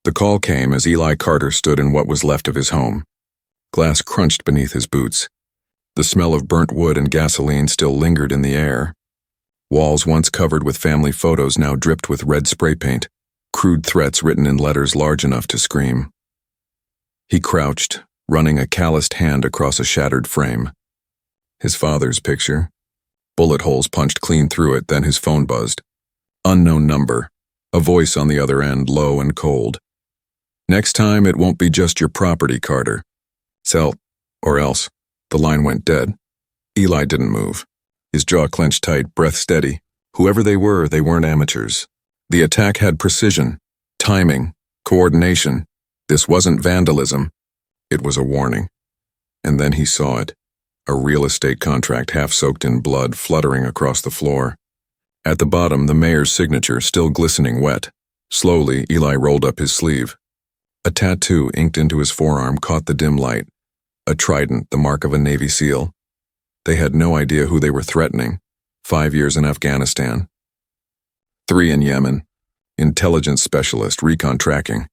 The call came as Eli Carter stood in what was left of his home. Glass crunched beneath his boots. The smell of burnt wood and gasoline still lingered in the air. Walls once covered with family photos now dripped with red spray paint, crude threats written in letters large enough to scream. He crouched, running a calloused hand across a shattered frame. His father's picture. Bullet holes punched clean through it, then his phone buzzed. Unknown number. A voice on the other end, low and cold. "Next time, it won't be just your property, Carter. Sell, or else." The line went dead. Eli didn't move. His jaw clenched tight, breath steady. Whoever they weren't amateurs. The attack had precision, timing, coordination. This wasn't vandalism. It was a warning. And then he saw it. A real estate contract half-soaked in blood fluttering across the floor. At the bottom, the mayor's signature still glistening wet. Slowly, Eli rolled up his sleeve. A tattoo inked into his forearm caught the dim light. A trident, the mark of a Navy SEAL. They had no idea who they were threatening. 5 years in Afghanistan. 3 in Yemen. Intelligence specialist, recon tracking.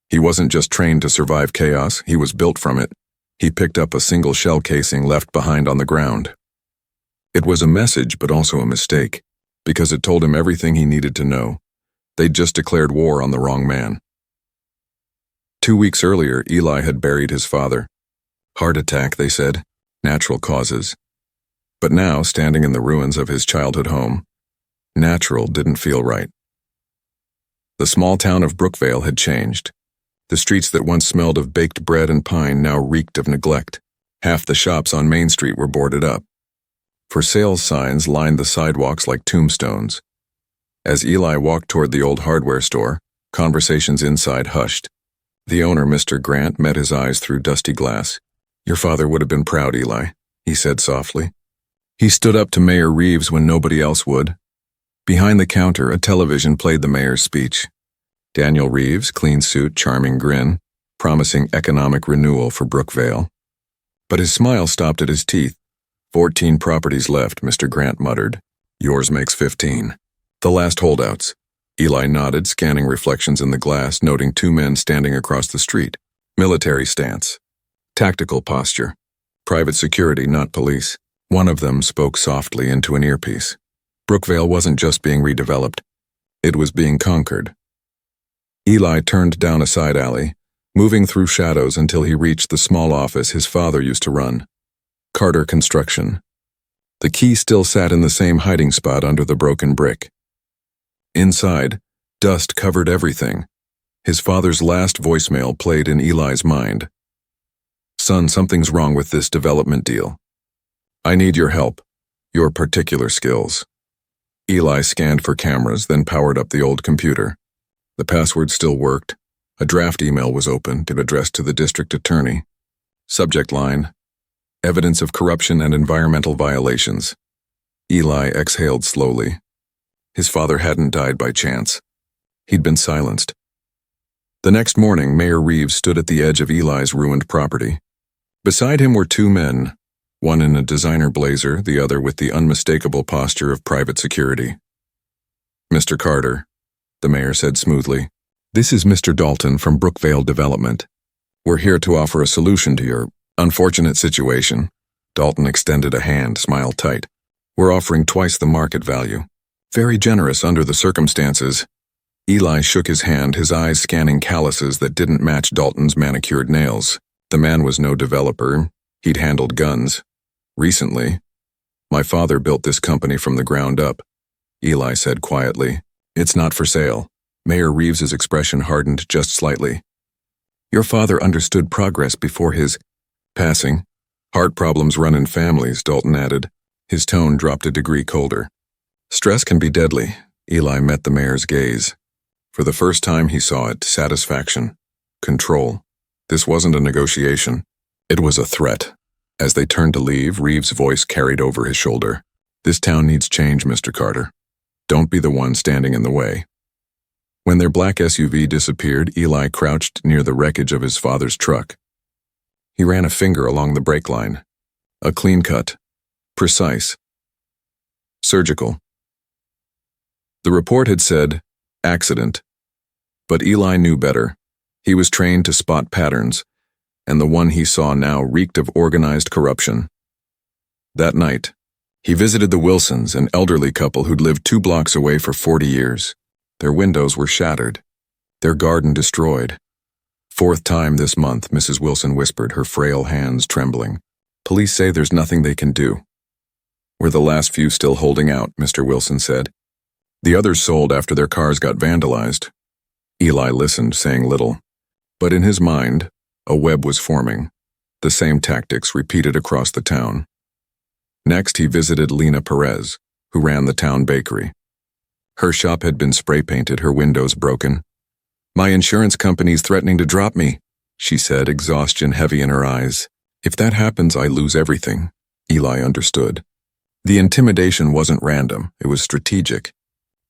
He wasn't just trained to survive chaos, he was built from it. He picked up a single shell casing left behind on the ground. It was a message, but also a mistake, because it told him everything he needed to know. They'd just declared war on the wrong man. 2 weeks earlier, Eli had buried his father. Heart attack, they said. Natural causes. But now, standing in the ruins of his childhood home, natural didn't feel right. The small town of Brookvale had changed. The streets that once smelled of baked bread and pine now reeked of neglect. Half the shops on Main Street were boarded up. For sale signs lined the sidewalks like tombstones. As Eli walked toward the old hardware store, conversations inside hushed. The owner, Mr. Grant, met his eyes through dusty glass. "Your father would have been proud, Eli," he said softly. He stood up to Mayor Reeves when nobody else would. Behind the counter, a television played the mayor's speech. Daniel Reeves, clean suit, charming grin, promising economic renewal for Brookvale. But his smile stopped at his teeth. 14 properties left, Mr. Grant muttered. "Yours makes 15. The last holdouts." Eli nodded, scanning reflections in the glass, noting 2 men standing across the street. Military stance. Tactical posture. Private security, not police. One of them spoke softly into an earpiece. Brookvale wasn't just being redeveloped. It was being conquered. Eli turned down a side alley, moving through shadows until he reached the small office his father used to run. Carter Construction. The key still sat in the same hiding spot under the broken brick. Inside, dust covered everything. His father's last voicemail played in Eli's mind. "Son, something's wrong with this development deal. I need your help, your particular skills." Eli scanned for cameras, then powered up the old computer. The password still worked. A draft email was opened, addressed to the district attorney. Subject line: Evidence of corruption and environmental violations. Eli exhaled slowly. His father hadn't died by chance. He'd been silenced. The next morning, Mayor Reeves stood at the edge of Eli's ruined property. Beside him were 2 men, one in a designer blazer, the other with the unmistakable posture of private security. "Mr. Carter," the mayor said smoothly, "this is Mr. Dalton from Brookvale Development. We're here to offer a solution to your unfortunate situation." Dalton extended a hand, smiled tight. "We're offering twice the market value. Very generous under the circumstances." Eli shook his hand, his eyes scanning calluses that didn't match Dalton's manicured nails. The man was no developer. He'd handled guns. Recently. "My father built this company from the ground up," Eli said quietly. "It's not for sale." Mayor Reeves's expression hardened just slightly. "Your father understood progress before his passing. Heart problems run in families," Dalton added. His tone dropped a degree colder. "Stress can be deadly." Eli met the mayor's gaze. For the first time he saw it, satisfaction, control. This wasn't a negotiation. It was a threat. As they turned to leave, Reeves' voice carried over his shoulder. "This town needs change, Mr. Carter. Don't be the one standing in the way." When their black SUV disappeared, Eli crouched near the wreckage of his father's truck. He ran a finger along the brake line. A clean cut. Precise. Surgical. The report had said, accident. But Eli knew better. He was trained to spot patterns, and the one he saw now reeked of organized corruption. That night, he visited the Wilsons, an elderly couple who'd lived 2 blocks away for 40 years. Their windows were shattered, their garden destroyed. 4th time this month, Mrs. Wilson whispered, her frail hands trembling. Police say there's nothing they can do. We're the last few still holding out, Mr. Wilson said. The others sold after their cars got vandalized. Eli listened, saying little. But in his mind, a web was forming, the same tactics repeated across the town. Next, he visited Lena Perez, who ran the town bakery. Her shop had been spray-painted, her windows broken. My insurance company's threatening to drop me, she said, exhaustion heavy in her eyes. If that happens, I lose everything. Eli understood. The intimidation wasn't random, it was strategic.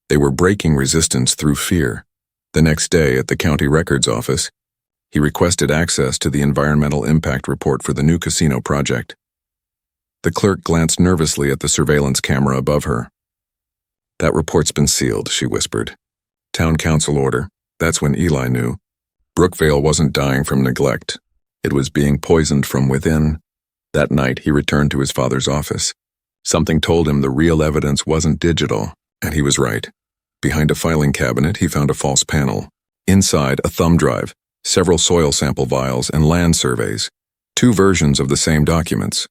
They were breaking resistance through fear. The next day, at the county records office, he requested access to the environmental impact report for the new casino project. The clerk glanced nervously at the surveillance camera above her. That report's been sealed, she whispered. Town council order. That's when Eli knew. Brookvale wasn't dying from neglect. It was being poisoned from within. That night, he returned to his father's office. Something told him the real evidence wasn't digital, and he was right. Behind a filing cabinet, he found a false panel. Inside, a thumb drive, several soil sample vials, and land surveys. 2 versions of the same documents.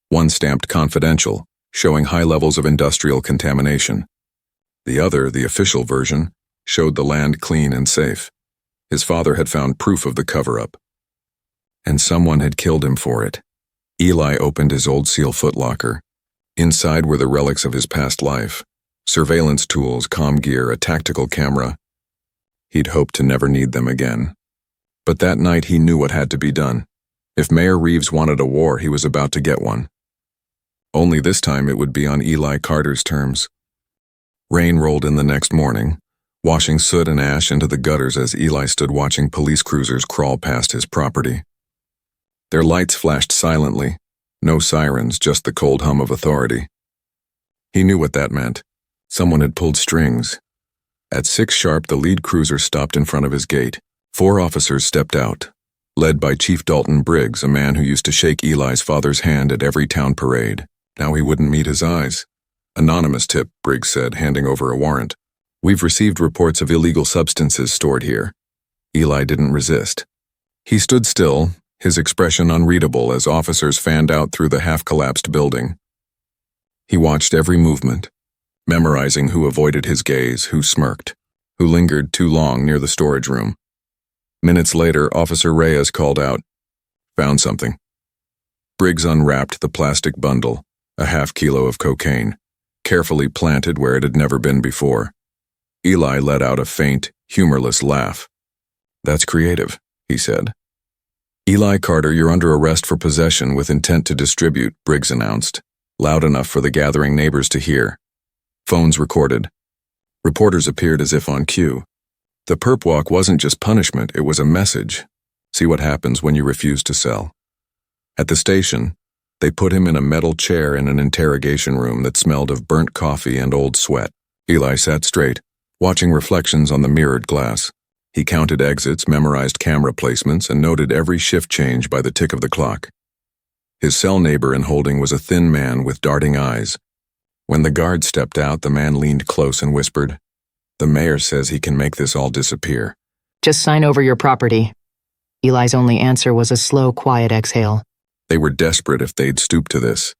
One stamped confidential, showing high levels of industrial contamination. The other, the official version, showed the land clean and safe. His father had found proof of the cover-up. And someone had killed him for it. Eli opened his old seal footlocker. Inside were the relics of his past life. Surveillance tools, comm gear, a tactical camera. He'd hoped to never need them again. But that night he knew what had to be done. If Mayor Reeves wanted a war, he was about to get one. Only this time it would be on Eli Carter's terms. Rain rolled in the next morning, washing soot and ash into the gutters as Eli stood watching police cruisers crawl past his property. Their lights flashed silently, no sirens, just the cold hum of authority. He knew what that meant. Someone had pulled strings. At 6 sharp, the lead cruiser stopped in front of his gate. 4 officers stepped out, led by Chief Dalton Briggs, a man who used to shake Eli's father's hand at every town parade. Now he wouldn't meet his eyes. Anonymous tip, Briggs said, handing over a warrant. We've received reports of illegal substances stored here. Eli didn't resist. He stood still, his expression unreadable as officers fanned out through the half-collapsed building. He watched every movement, memorizing who avoided his gaze, who smirked, who lingered too long near the storage room. Minutes later, Officer Reyes called out, "Found something." Briggs unwrapped the plastic bundle, a half-kilo of cocaine, carefully planted where it had never been before. Eli let out a faint, humorless laugh. "That's creative," he said. "Eli Carter, you're under arrest for possession with intent to distribute," Briggs announced, loud enough for the gathering neighbors to hear. Phones recorded. Reporters appeared as if on cue. The perp walk wasn't just punishment, it was a message. See what happens when you refuse to sell. At the station, they put him in a metal chair in an interrogation room that smelled of burnt coffee and old sweat. Eli sat straight, watching reflections on the mirrored glass. He counted exits, memorized camera placements, and noted every shift change by the tick of the clock. His cell neighbor in holding was a thin man with darting eyes. When the guard stepped out, the man leaned close and whispered, "The mayor says he can make this all disappear." "Just sign over your property." Eli's only answer was a slow, quiet exhale. They were desperate if they'd stoop to this.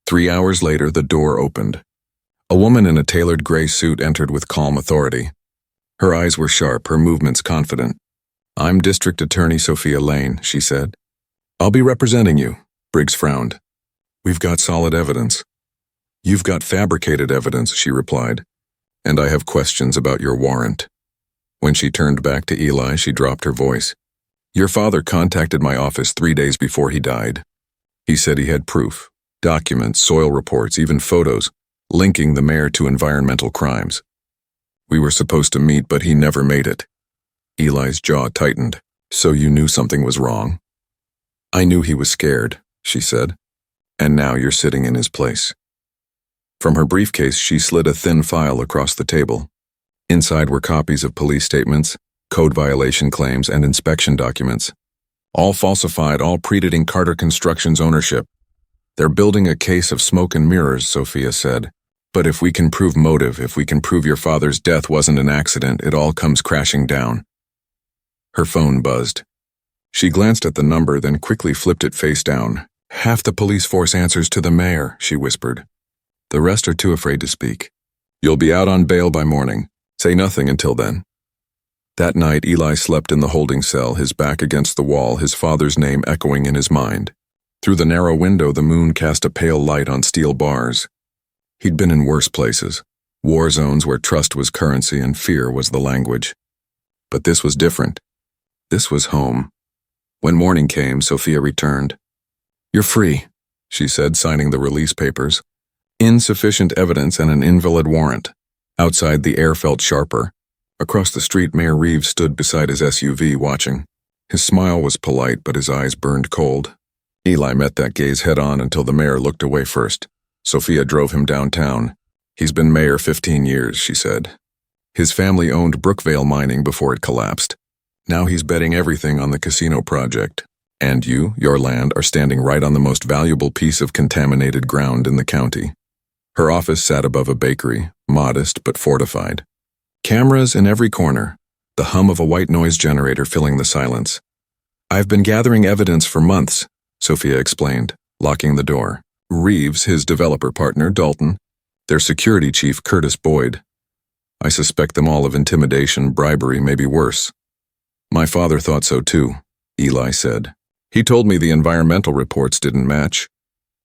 3 hours later, the door opened. A woman in a tailored gray suit entered with calm authority. Her eyes were sharp, her movements confident. "I'm District Attorney Sophia Lane," she said. "I'll be representing you." Briggs frowned. "We've got solid evidence." "You've got fabricated evidence," she replied. "And I have questions about your warrant." When she turned back to Eli, she dropped her voice. "Your father contacted my office 3 days before he died. He said he had proof, documents, soil reports, even photos, linking the mayor to environmental crimes. We were supposed to meet, but he never made it." Eli's jaw tightened. "So you knew something was wrong?" "I knew he was scared," she said. "And now you're sitting in his place." From her briefcase, she slid a thin file across the table. Inside were copies of police statements, code violation claims, and inspection documents. All falsified, all predating Carter Construction's ownership. They're building a case of smoke and mirrors, Sophia said. But if we can prove motive, if we can prove your father's death wasn't an accident, it all comes crashing down. Her phone buzzed. She glanced at the number, then quickly flipped it face down. Half the police force answers to the mayor, she whispered. The rest are too afraid to speak. You'll be out on bail by morning. Say nothing until then. That night, Eli slept in the holding cell, his back against the wall, his father's name echoing in his mind. Through the narrow window, the moon cast a pale light on steel bars. He'd been in worse places, war zones where trust was currency and fear was the language. But this was different. This was home. When morning came, Sophia returned. You're free, she said, signing the release papers. Insufficient evidence and an invalid warrant. Outside, the air felt sharper. Across the street, Mayor Reeves stood beside his SUV, watching. His smile was polite, but his eyes burned cold. Eli met that gaze head-on until the mayor looked away first. Sophia drove him downtown. He's been mayor 15 years, she said. His family owned Brookvale Mining before it collapsed. Now he's betting everything on the casino project. And you, your land, are standing right on the most valuable piece of contaminated ground in the county. Her office sat above a bakery, modest but fortified. Cameras in every corner, the hum of a white noise generator filling the silence. I've been gathering evidence for months, Sophia explained, locking the door. Reeves, his developer partner, Dalton, their security chief, Curtis Boyd. I suspect them all of intimidation, bribery, maybe worse. My father thought so too, Eli said. He told me the environmental reports didn't match.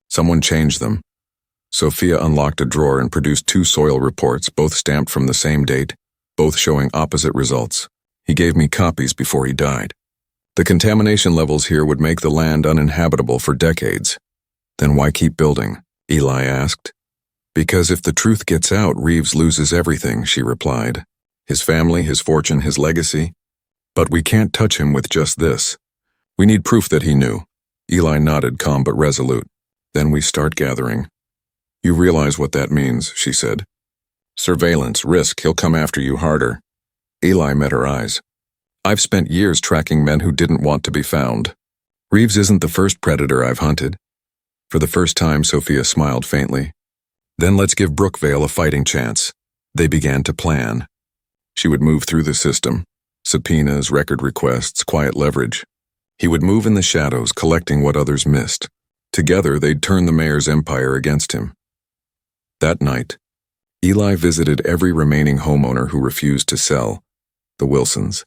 Someone changed them. Sophia unlocked a drawer and produced 2 soil reports, both stamped from the same date, both showing opposite results. He gave me copies before he died. The contamination levels here would make the land uninhabitable for decades. Then why keep building? Eli asked. Because if the truth gets out, Reeves loses everything, she replied. His family, his fortune, his legacy. But we can't touch him with just this. We need proof that he knew. Eli nodded, calm but resolute. Then we start gathering. You realize what that means, she said. Surveillance, risk, he'll come after you harder. Eli met her eyes. I've spent years tracking men who didn't want to be found. Reeves isn't the first predator I've hunted. For the first time, Sophia smiled faintly. Then let's give Brookvale a fighting chance. They began to plan. She would move through the system. Subpoenas, record requests, quiet leverage. He would move in the shadows, collecting what others missed. Together, they'd turn the mayor's empire against him. That night, Eli visited every remaining homeowner who refused to sell. The Wilsons,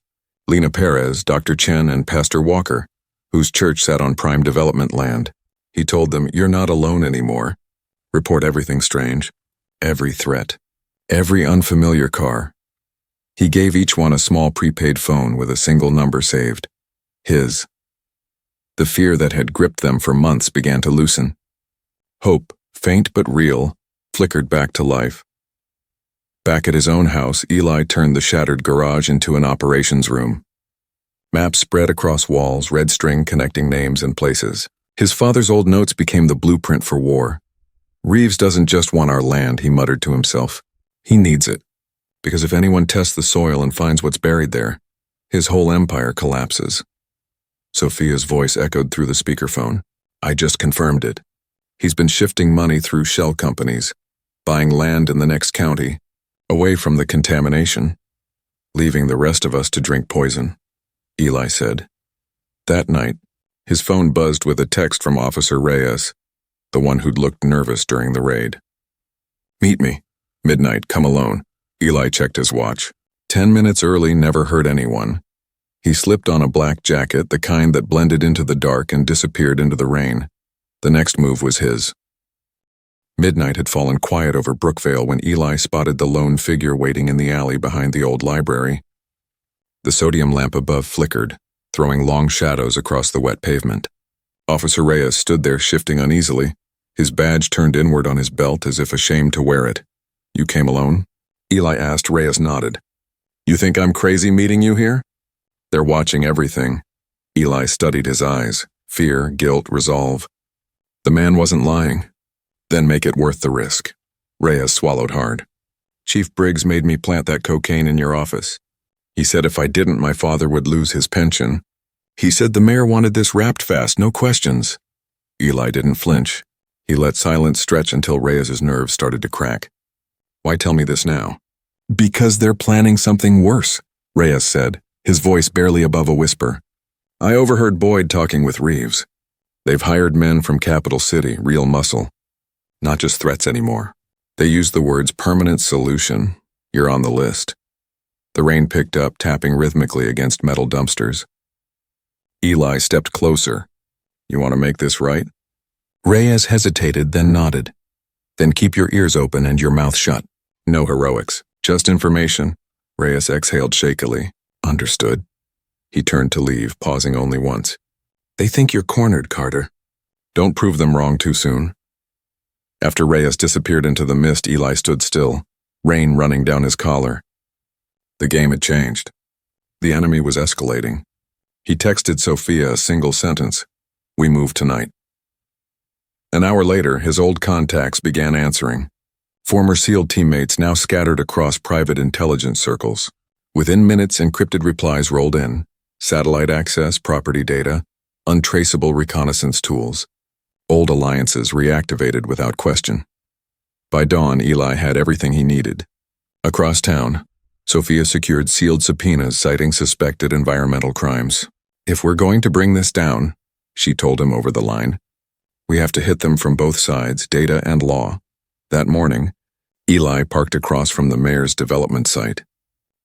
Lena Perez, Dr. Chen, and Pastor Walker, whose church sat on prime development land. He told them, you're not alone anymore. Report everything strange, every threat, every unfamiliar car. He gave each one a small prepaid phone with a single number saved. His. The fear that had gripped them for months began to loosen. Hope, faint but real, flickered back to life. Back at his own house, Eli turned the shattered garage into an operations room. Maps spread across walls, red string connecting names and places. His father's old notes became the blueprint for war. Reeves doesn't just want our land, he muttered to himself. He needs it. Because if anyone tests the soil and finds what's buried there, his whole empire collapses. Sophia's voice echoed through the speakerphone. I just confirmed it. He's been shifting money through shell companies, buying land in the next county, away from the contamination, leaving the rest of us to drink poison, Eli said. That night, his phone buzzed with a text from Officer Reyes, the one who'd looked nervous during the raid. Meet me. Midnight, come alone. Eli checked his watch. 10 minutes early, never hurt anyone. He slipped on a black jacket, the kind that blended into the dark and disappeared into the rain. The next move was his. Midnight had fallen quiet over Brookvale when Eli spotted the lone figure waiting in the alley behind the old library. The sodium lamp above flickered, throwing long shadows across the wet pavement. Officer Reyes stood there shifting uneasily, his badge turned inward on his belt as if ashamed to wear it. You came alone? Eli asked. Reyes nodded. You think I'm crazy meeting you here? They're watching everything. Eli studied his eyes. Fear, guilt, resolve. The man wasn't lying. Then make it worth the risk. Reyes swallowed hard. Chief Briggs made me plant that cocaine in your office. He said if I didn't, my father would lose his pension. He said the mayor wanted this wrapped fast, no questions. Eli didn't flinch. He let silence stretch until Reyes's nerves started to crack. Why tell me this now? Because they're planning something worse, Reyes said, his voice barely above a whisper. I overheard Boyd talking with Reeves. They've hired men from Capital City, real muscle. Not just threats anymore. They used the words permanent solution. You're on the list. The rain picked up, tapping rhythmically against metal dumpsters. Eli stepped closer. You want to make this right? Reyes hesitated, then nodded. Then keep your ears open and your mouth shut. No heroics, just information. Reyes exhaled shakily. Understood. He turned to leave, pausing only once. They think you're cornered, Carter. Don't prove them wrong too soon. After Reyes disappeared into the mist, Eli stood still, rain running down his collar. The game had changed. The enemy was escalating. He texted Sophia a single sentence. We move tonight. An hour later, his old contacts began answering. Former SEAL teammates now scattered across private intelligence circles. Within minutes, encrypted replies rolled in. Satellite access, property data, untraceable reconnaissance tools. Old alliances reactivated without question. By dawn, Eli had everything he needed. Across town, Sophia secured sealed subpoenas citing suspected environmental crimes. If we're going to bring this down, she told him over the line, we have to hit them from both sides, data and law. That morning, Eli parked across from the mayor's development site,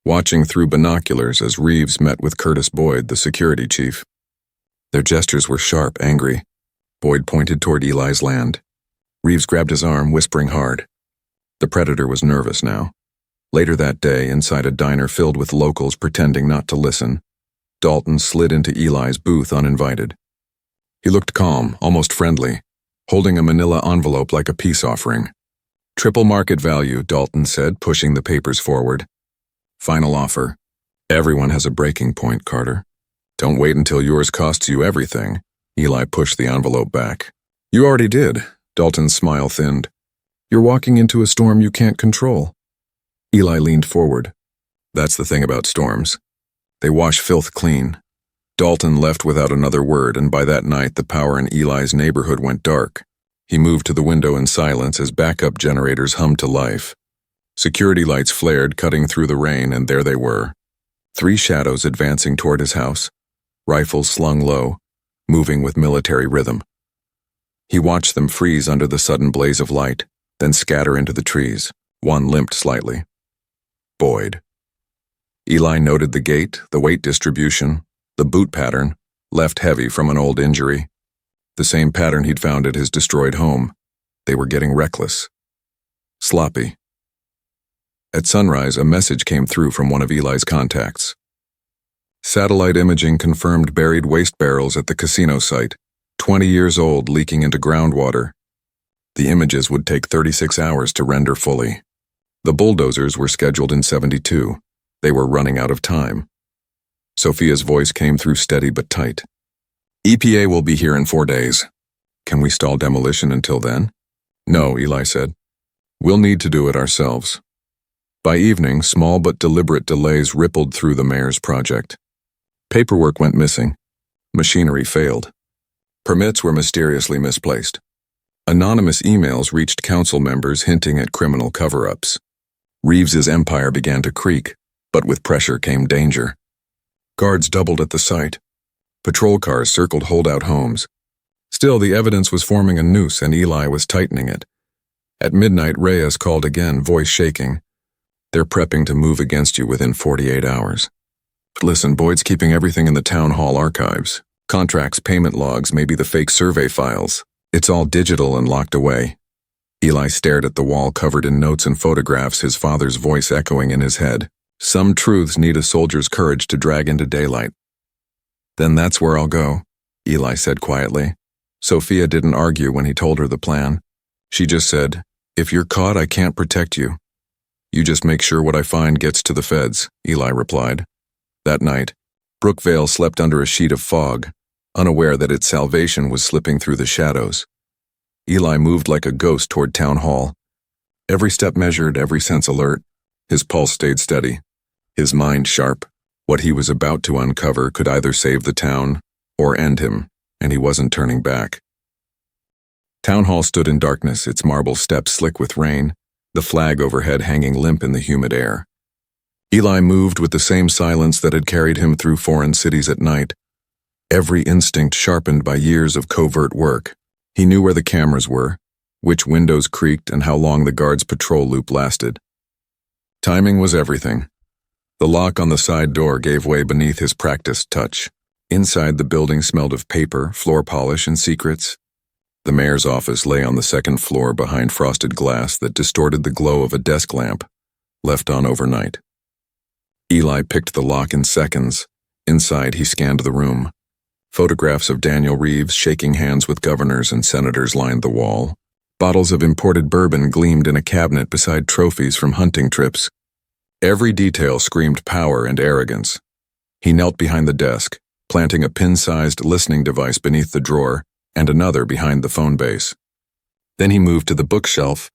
watching through binoculars as Reeves met with Curtis Boyd, the security chief. Their gestures were sharp, angry. Boyd pointed toward Eli's land. Reeves grabbed his arm, whispering hard. The predator was nervous now. Later that day, inside a diner filled with locals pretending not to listen, Dalton slid into Eli's booth uninvited. He looked calm, almost friendly, holding a manila envelope like a peace offering. Triple market value, Dalton said, pushing the papers forward. Final offer. Everyone has a breaking point, Carter. Don't wait until yours costs you everything. Eli pushed the envelope back. You already did. Dalton's smile thinned. You're walking into a storm you can't control. Eli leaned forward. That's the thing about storms. They wash filth clean. Dalton left without another word, and by that night the power in Eli's neighborhood went dark. He moved to the window in silence as backup generators hummed to life. Security lights flared, cutting through the rain, and there they were. 3 shadows advancing toward his house, rifles slung low, moving with military rhythm. He watched them freeze under the sudden blaze of light, then scatter into the trees. One limped slightly. Boyd. Eli noted the gait, the weight distribution, the boot pattern, left heavy from an old injury. The same pattern he'd found at his destroyed home. They were getting reckless. Sloppy. At sunrise, a message came through from one of Eli's contacts. Satellite imaging confirmed buried waste barrels at the casino site, 20 years old, leaking into groundwater. The images would take 36 hours to render fully. The bulldozers were scheduled in 72. They were running out of time. Sophia's voice came through steady but tight. EPA will be here in 4 days. Can we stall demolition until then? No, Eli said. We'll need to do it ourselves. By evening, small but deliberate delays rippled through the mayor's project. Paperwork went missing. Machinery failed. Permits were mysteriously misplaced. Anonymous emails reached council members hinting at criminal cover-ups. Reeves's empire began to creak, but with pressure came danger. Guards doubled at the site. Patrol cars circled holdout homes. Still, the evidence was forming a noose and Eli was tightening it. At midnight, Reyes called again, voice shaking. They're prepping to move against you within 48 hours. But listen, Boyd's keeping everything in the town hall archives. Contracts, payment logs, maybe the fake survey files. It's all digital and locked away. Eli stared at the wall covered in notes and photographs, his father's voice echoing in his head. Some truths need a soldier's courage to drag into daylight. Then that's where I'll go, Eli said quietly. Sophia didn't argue when he told her the plan. She just said, if you're caught, I can't protect you. You just make sure what I find gets to the feds, Eli replied. That night, Brookvale slept under a sheet of fog, unaware that its salvation was slipping through the shadows. Eli moved like a ghost toward town hall. Every step measured, every sense alert. His pulse stayed steady, his mind sharp. What he was about to uncover could either save the town or end him, and he wasn't turning back. Town Hall stood in darkness, its marble steps slick with rain, the flag overhead hanging limp in the humid air. Eli moved with the same silence that had carried him through foreign cities at night, every instinct sharpened by years of covert work. He knew where the cameras were, which windows creaked, and how long the guard's patrol loop lasted. Timing was everything. The lock on the side door gave way beneath his practiced touch. Inside, the building smelled of paper, floor polish, and secrets. The mayor's office lay on the second floor behind frosted glass that distorted the glow of a desk lamp, left on overnight. Eli picked the lock in seconds. Inside, he scanned the room. Photographs of Daniel Reeves shaking hands with governors and senators lined the wall. Bottles of imported bourbon gleamed in a cabinet beside trophies from hunting trips. Every detail screamed power and arrogance. He knelt behind the desk, planting a pin-sized listening device beneath the drawer and another behind the phone base. Then he moved to the bookshelf,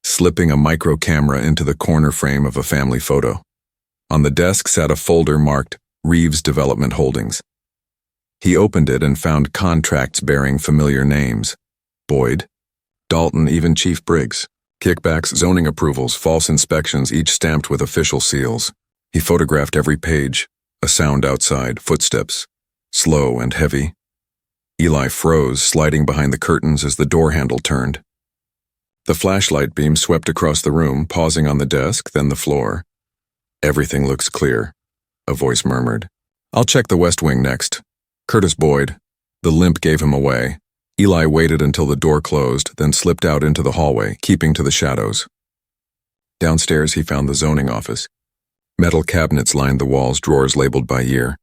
slipping a micro camera into the corner frame of a family photo. On the desk sat a folder marked Reeves Development Holdings. He opened it and found contracts bearing familiar names: Boyd, Dalton, even Chief Briggs. Kickbacks, zoning approvals, false inspections, each stamped with official seals. He photographed every page, a sound outside, footsteps, slow and heavy. Eli froze, sliding behind the curtains as the door handle turned. The flashlight beam swept across the room, pausing on the desk, then the floor. "Everything looks clear," a voice murmured. "I'll check the West Wing next." Curtis Boyd. The limp gave him away. Eli waited until the door closed, then slipped out into the hallway, keeping to the shadows. Downstairs, he found the zoning office. Metal cabinets lined the walls, drawers labeled by year.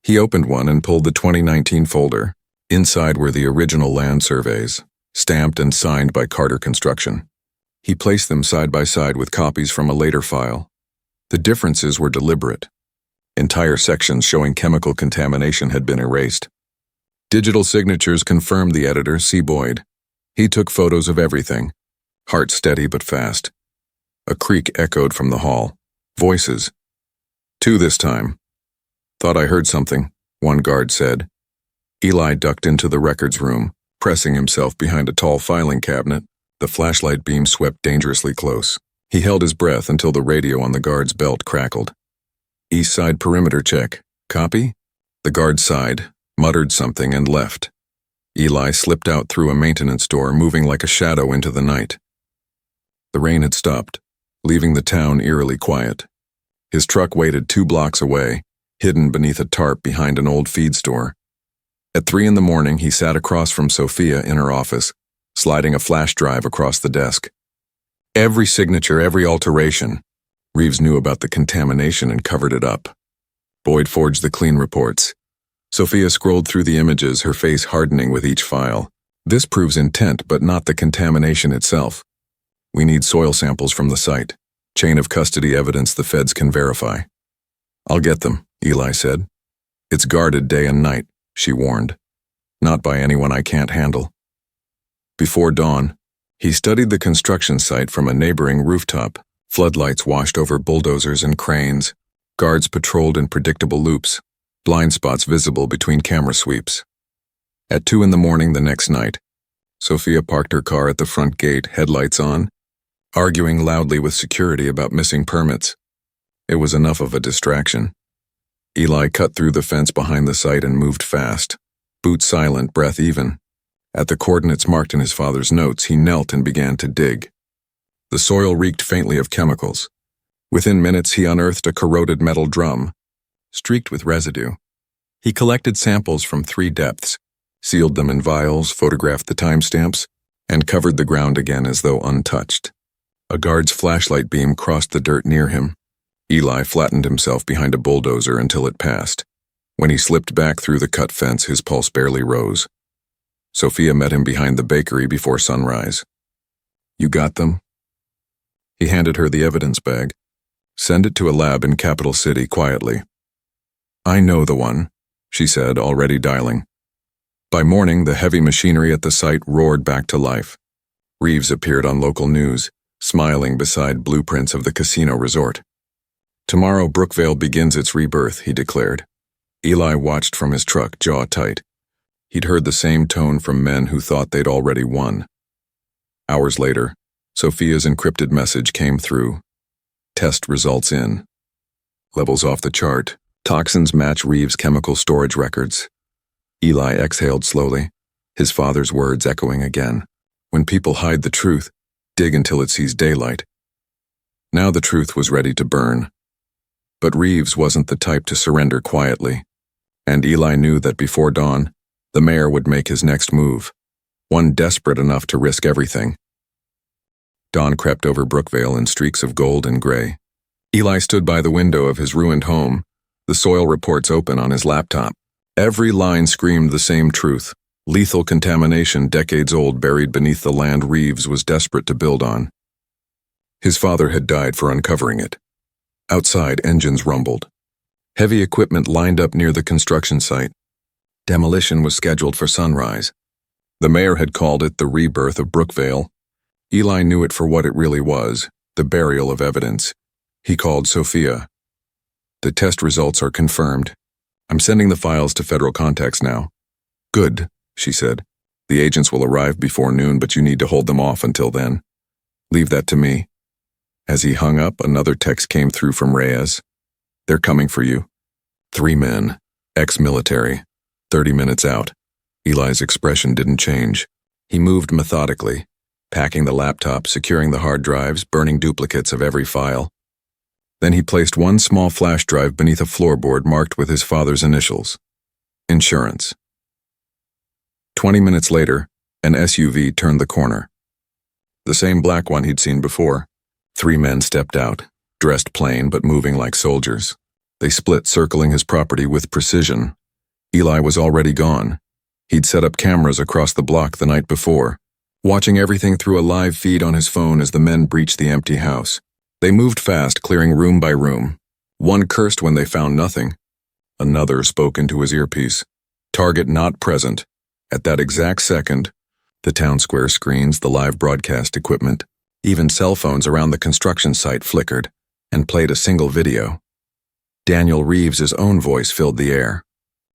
He opened one and pulled the 2019 folder. Inside were the original land surveys, stamped and signed by Carter Construction. He placed them side by side with copies from a later file. The differences were deliberate. Entire sections showing chemical contamination had been erased. Digital signatures confirmed the editor, C. Boyd. He took photos of everything, heart steady but fast. A creak echoed from the hall. Voices. "Two this time." "Thought I heard something," one guard said. Eli ducked into the records room, pressing himself behind a tall filing cabinet. The flashlight beam swept dangerously close. He held his breath until the radio on the guard's belt crackled. "East side perimeter check. Copy?" The guard sighed, muttered something, and left. Eli slipped out through a maintenance door, moving like a shadow into the night. The rain had stopped, leaving the town eerily quiet. His truck waited 2 blocks away, hidden beneath a tarp behind an old feed store. At 3 in the morning, he sat across from Sophia in her office, sliding a flash drive across the desk. Every signature, every alteration. Reeves knew about the contamination and covered it up. Boyd forged the clean reports. Sophia scrolled through the images, her face hardening with each file. "This proves intent, but not the contamination itself. We need soil samples from the site. Chain of custody evidence the feds can verify." "I'll get them," Eli said. "It's guarded day and night," she warned. "Not by anyone I can't handle." Before dawn, he studied the construction site from a neighboring rooftop. Floodlights washed over bulldozers and cranes. Guards patrolled in predictable loops, blind spots visible between camera sweeps. At 2 in the morning the next night, Sophia parked her car at the front gate, headlights on, arguing loudly with security about missing permits. It was enough of a distraction. Eli cut through the fence behind the site and moved fast, boot silent, breath even. At the coordinates marked in his father's notes, he knelt and began to dig. The soil reeked faintly of chemicals. Within minutes, he unearthed a corroded metal drum, streaked with residue. He collected samples from 3 depths, sealed them in vials, photographed the timestamps, and covered the ground again as though untouched. A guard's flashlight beam crossed the dirt near him. Eli flattened himself behind a bulldozer until it passed. When he slipped back through the cut fence, his pulse barely rose. Sophia met him behind the bakery before sunrise. "You got them?" He handed her the evidence bag. "Send it to a lab in Capital City quietly." "I know the one," she said, already dialing. By morning, the heavy machinery at the site roared back to life. Reeves appeared on local news, smiling beside blueprints of the casino resort. Tomorrow Brookvale begins its rebirth, he declared. Eli watched from his truck, jaw tight. He'd heard the same tone from men who thought they'd already won. Hours later, Sophia's encrypted message came through. Test results in. Levels off the chart. Toxins match Reeves' chemical storage records. Eli exhaled slowly, his father's words echoing again. When people hide the truth, dig until it sees daylight. Now the truth was ready to burn. But Reeves wasn't the type to surrender quietly. And Eli knew that before dawn, the mayor would make his next move, one desperate enough to risk everything. Dawn crept over Brookvale in streaks of gold and gray. Eli stood by the window of his ruined home, the soil reports open on his laptop. Every line screamed the same truth. Lethal contamination decades old buried beneath the land Reeves was desperate to build on. His father had died for uncovering it. Outside, engines rumbled. Heavy equipment lined up near the construction site. Demolition was scheduled for sunrise. The mayor had called it the rebirth of Brookvale. Eli knew it for what it really was, the burial of evidence. He called Sophia. The test results are confirmed. I'm sending the files to federal contacts now. Good, she said. The agents will arrive before noon, but you need to hold them off until then. Leave that to me. As he hung up, another text came through from Reyes. They're coming for you. 3 men, ex-military, 30 minutes out. Eli's expression didn't change. He moved methodically, packing the laptop, securing the hard drives, burning duplicates of every file. Then he placed one small flash drive beneath a floorboard marked with his father's initials. Insurance. 20 minutes later, an SUV turned the corner. The same black one he'd seen before. 3 men stepped out, dressed plain but moving like soldiers. They split, circling his property with precision. Eli was already gone. He'd set up cameras across the block the night before, watching everything through a live feed on his phone as the men breached the empty house. They moved fast, clearing room by room. One cursed when they found nothing. Another spoke into his earpiece. Target not present. At that exact second, the town square screens, the live broadcast equipment, even cell phones around the construction site flickered and played a single video. Daniel Reeves' own voice filled the air.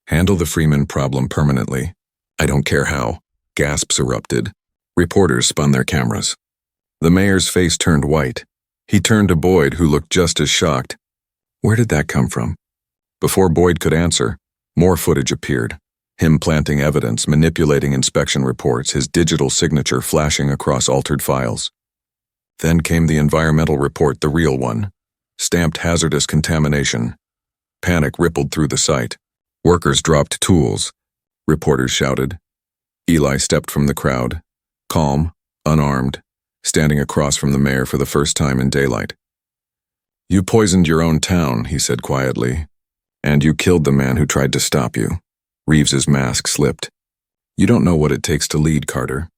Handle the Freeman problem permanently. I don't care how. Gasps erupted. Reporters spun their cameras. The mayor's face turned white. He turned to Boyd, who looked just as shocked. Where did that come from? Before Boyd could answer, more footage appeared. Him planting evidence, manipulating inspection reports, his digital signature flashing across altered files. Then came the environmental report, the real one. Stamped hazardous contamination. Panic rippled through the site. Workers dropped tools. Reporters shouted. Eli stepped from the crowd, calm, unarmed, standing across from the mayor for the first time in daylight. You poisoned your own town, he said quietly, and you killed the man who tried to stop you. Reeves's mask slipped. You don't know what it takes to lead, Carter.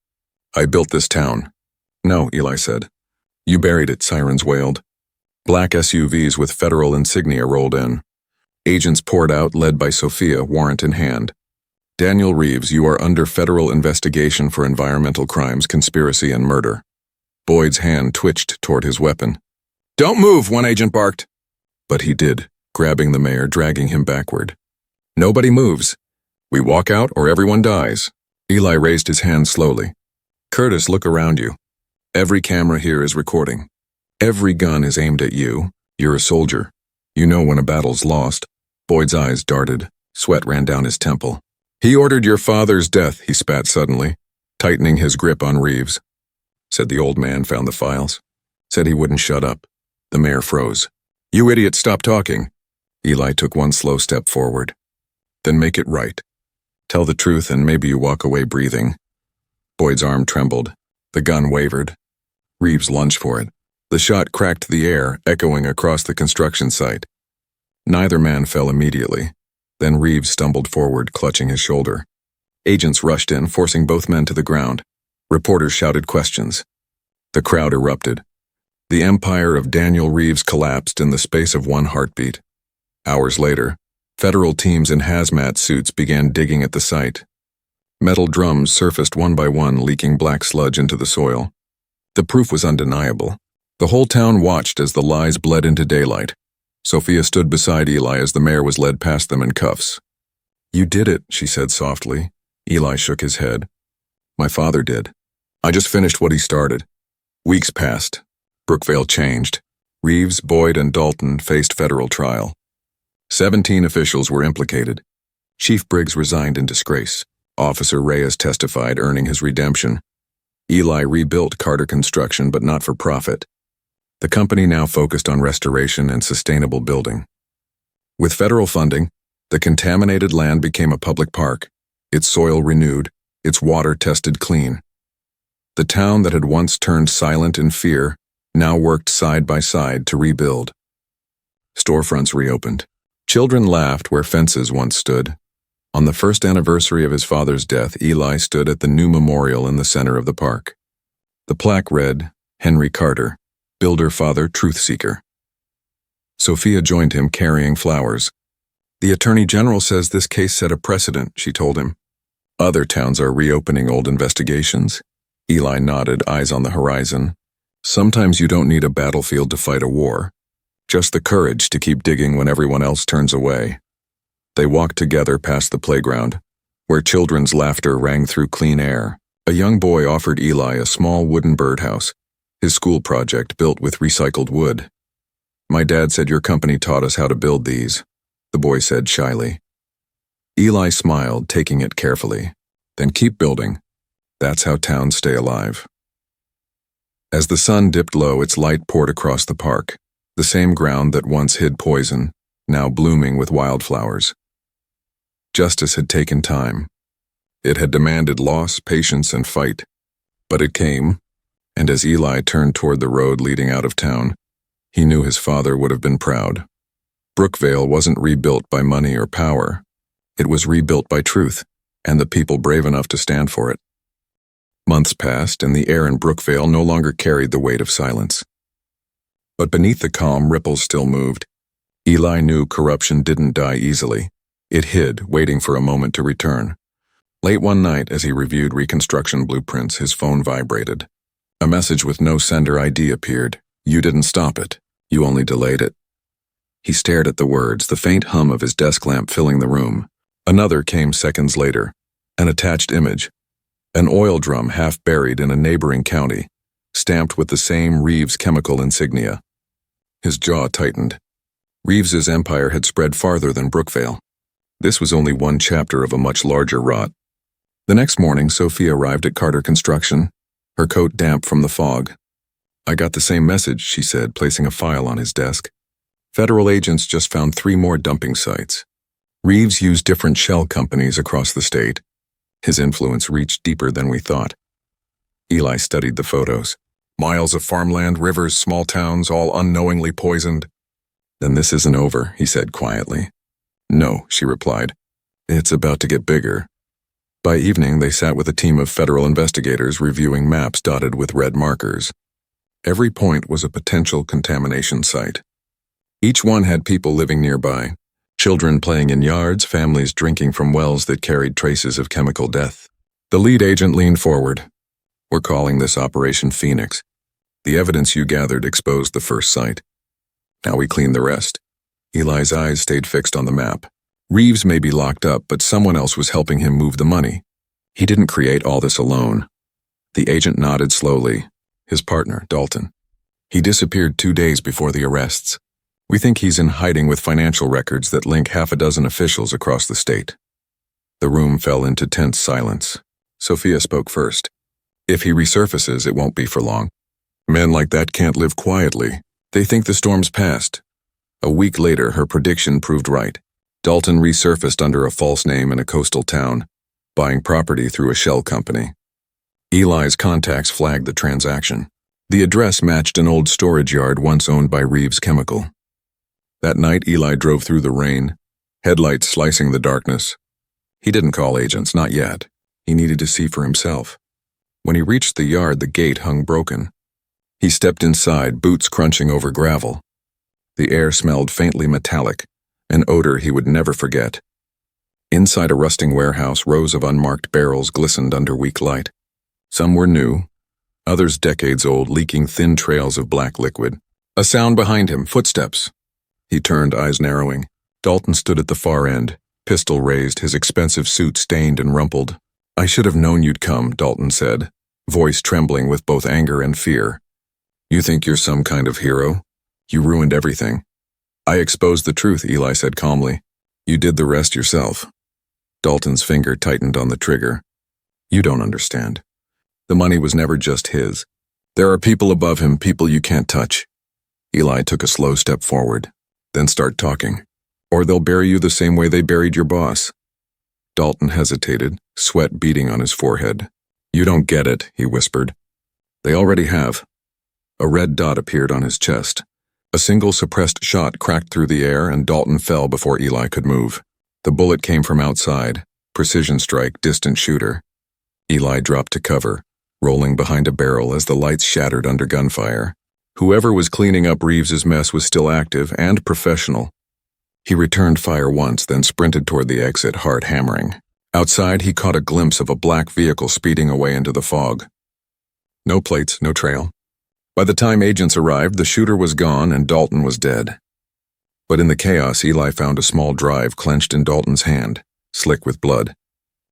I built this town. No, Eli said. You buried it, sirens wailed. Black SUVs with federal insignia rolled in. Agents poured out, led by Sophia, warrant in hand. Daniel Reeves, you are under federal investigation for environmental crimes, conspiracy, and murder. Boyd's hand twitched toward his weapon. Don't move, one agent barked. But he did, grabbing the mayor, dragging him backward. Nobody moves. We walk out or everyone dies. Eli raised his hand slowly. Curtis, look around you. Every camera here is recording. Every gun is aimed at you. You're a soldier. You know when a battle's lost. Boyd's eyes darted. Sweat ran down his temple. He ordered your father's death, he spat suddenly, tightening his grip on Reeves. Said the old man found the files. Said he wouldn't shut up. The mayor froze. You idiot, stop talking. Eli took one slow step forward. Then make it right. Tell the truth and maybe you walk away breathing. Boyd's arm trembled. The gun wavered. Reeves lunged for it. The shot cracked the air, echoing across the construction site. Neither man fell immediately. Then Reeves stumbled forward, clutching his shoulder. Agents rushed in, forcing both men to the ground. Reporters shouted questions. The crowd erupted. The empire of Daniel Reeves collapsed in the space of one heartbeat. Hours later, federal teams in hazmat suits began digging at the site. Metal drums surfaced one by one, leaking black sludge into the soil. The proof was undeniable. The whole town watched as the lies bled into daylight. Sophia stood beside Eli as the mayor was led past them in cuffs. "You did it," she said softly. Eli shook his head. "My father did. I just finished what he started." Weeks passed. Brookvale changed. Reeves, Boyd, and Dalton faced federal trial. 17 officials were implicated. Chief Briggs resigned in disgrace. Officer Reyes testified, earning his redemption. Eli rebuilt Carter Construction, but not for profit. The company now focused on restoration and sustainable building. With federal funding, the contaminated land became a public park, its soil renewed, its water tested clean. The town that had once turned silent in fear now worked side by side to rebuild. Storefronts reopened. Children laughed where fences once stood. On the first anniversary of his father's death, Eli stood at the new memorial in the center of the park. The plaque read, "Henry Carter, Builder Father Truth Seeker." Sophia joined him carrying flowers. "The Attorney General says this case set a precedent," she told him. "Other towns are reopening old investigations." Eli nodded, eyes on the horizon. "Sometimes you don't need a battlefield to fight a war. Just the courage to keep digging when everyone else turns away." They walked together past the playground, where children's laughter rang through clean air. A young boy offered Eli a small wooden birdhouse, his school project built with recycled wood. "My dad said your company taught us how to build these," the boy said shyly. Eli smiled, taking it carefully. "Then keep building. That's how towns stay alive." As the sun dipped low, its light poured across the park, the same ground that once hid poison, now blooming with wildflowers. Justice had taken time. It had demanded loss, patience, and fight. But it came, and as Eli turned toward the road leading out of town, he knew his father would have been proud. Brookvale wasn't rebuilt by money or power. It was rebuilt by truth, and the people brave enough to stand for it. Months passed, and the air in Brookvale no longer carried the weight of silence. But beneath the calm, ripples still moved. Eli knew corruption didn't die easily. It hid, waiting for a moment to return. Late one night, as he reviewed reconstruction blueprints, his phone vibrated. A message with no sender ID appeared. "You didn't stop it. You only delayed it." He stared at the words, the faint hum of his desk lamp filling the room. Another came seconds later. An attached image. An oil drum half buried in a neighboring county, stamped with the same Reeves chemical insignia. His jaw tightened. Reeves's empire had spread farther than Brookvale. This was only one chapter of a much larger rot. The next morning, Sophia arrived at Carter Construction, her coat damp from the fog. "I got the same message," she said, placing a file on his desk. "Federal agents just found 3 more dumping sites. Reeves used different shell companies across the state. His influence reached deeper than we thought." Eli studied the photos. Miles of farmland, rivers, small towns, all unknowingly poisoned. "Then this isn't over," he said quietly. "No," she replied. "It's about to get bigger." By evening, they sat with a team of federal investigators reviewing maps dotted with red markers. Every point was a potential contamination site. Each one had people living nearby. Children playing in yards, families drinking from wells that carried traces of chemical death. The lead agent leaned forward. "We're calling this Operation Phoenix. The evidence you gathered exposed the first site. Now we clean the rest." Eli's eyes stayed fixed on the map. Reeves may be locked up, but someone else was helping him move the money. He didn't create all this alone. The agent nodded slowly. His partner, Dalton. He disappeared 2 days before the arrests. "We think he's in hiding with financial records that link 6 officials across the state." The room fell into tense silence. Sophia spoke first. "If he resurfaces, it won't be for long. Men like that can't live quietly. They think the storm's passed." A week later, her prediction proved right. Dalton resurfaced under a false name in a coastal town, buying property through a shell company. Eli's contacts flagged the transaction. The address matched an old storage yard once owned by Reeves Chemical. That night, Eli drove through the rain, headlights slicing the darkness. He didn't call agents, not yet. He needed to see for himself. When he reached the yard, the gate hung broken. He stepped inside, boots crunching over gravel. The air smelled faintly metallic, an odor he would never forget. Inside a rusting warehouse, rows of unmarked barrels glistened under weak light. Some were new, others decades old, leaking thin trails of black liquid. A sound behind him, footsteps. He turned, eyes narrowing. Dalton stood at the far end, pistol raised, his expensive suit stained and rumpled. "I should have known you'd come," Dalton said, voice trembling with both anger and fear. "You think you're some kind of hero? You ruined everything." "I exposed the truth," Eli said calmly. "You did the rest yourself." Dalton's finger tightened on the trigger. "You don't understand. The money was never just his. There are people above him, people you can't touch." Eli took a slow step forward. "Then start talking, or they'll bury you the same way they buried your boss." Dalton hesitated, sweat beading on his forehead. "You don't get it," he whispered. "They already have." A red dot appeared on his chest. A single suppressed shot cracked through the air, and Dalton fell before Eli could move. The bullet came from outside, precision strike, distant shooter. Eli dropped to cover, rolling behind a barrel as the lights shattered under gunfire. Whoever was cleaning up Reeves's mess was still active and professional. He returned fire once, then sprinted toward the exit, heart hammering. Outside, he caught a glimpse of a black vehicle speeding away into the fog. No plates, no trail. By the time agents arrived, the shooter was gone and Dalton was dead. But in the chaos, Eli found a small drive clenched in Dalton's hand, slick with blood.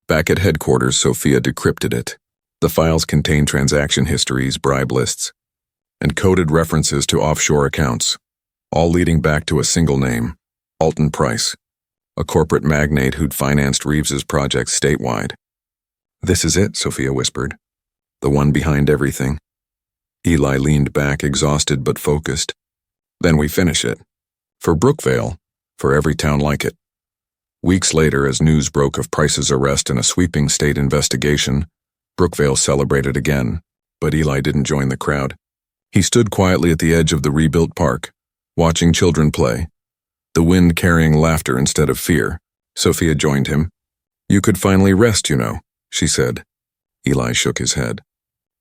Back at headquarters, Sophia decrypted it. The files contained transaction histories, bribe lists, and coded references to offshore accounts, all leading back to a single name, Alton Price, a corporate magnate who'd financed Reeves's projects statewide. "This is it," Sophia whispered. "The one behind everything." Eli leaned back, exhausted but focused. "Then we finish it. For Brookvale, for every town like it." Weeks later, as news broke of Price's arrest in a sweeping state investigation, Brookvale celebrated again, but Eli didn't join the crowd. He stood quietly at the edge of the rebuilt park, watching children play, the wind carrying laughter instead of fear. Sophia joined him. "You could finally rest, you know," she said. Eli shook his head.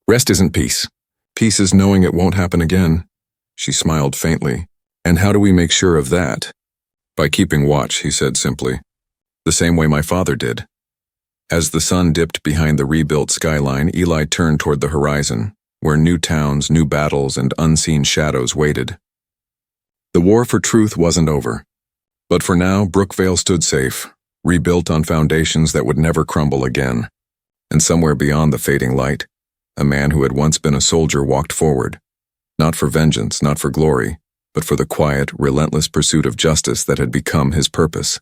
"Rest isn't peace. Peace is knowing it won't happen again." She smiled faintly. "And how do we make sure of that?" "By keeping watch," he said simply. "The same way my father did." As the sun dipped behind the rebuilt skyline, Eli turned toward the horizon, where new towns, new battles, and unseen shadows waited. The war for truth wasn't over. But for now, Brookvale stood safe, rebuilt on foundations that would never crumble again. And somewhere beyond the fading light, a man who had once been a soldier walked forward, not for vengeance, not for glory, but for the quiet, relentless pursuit of justice that had become his purpose.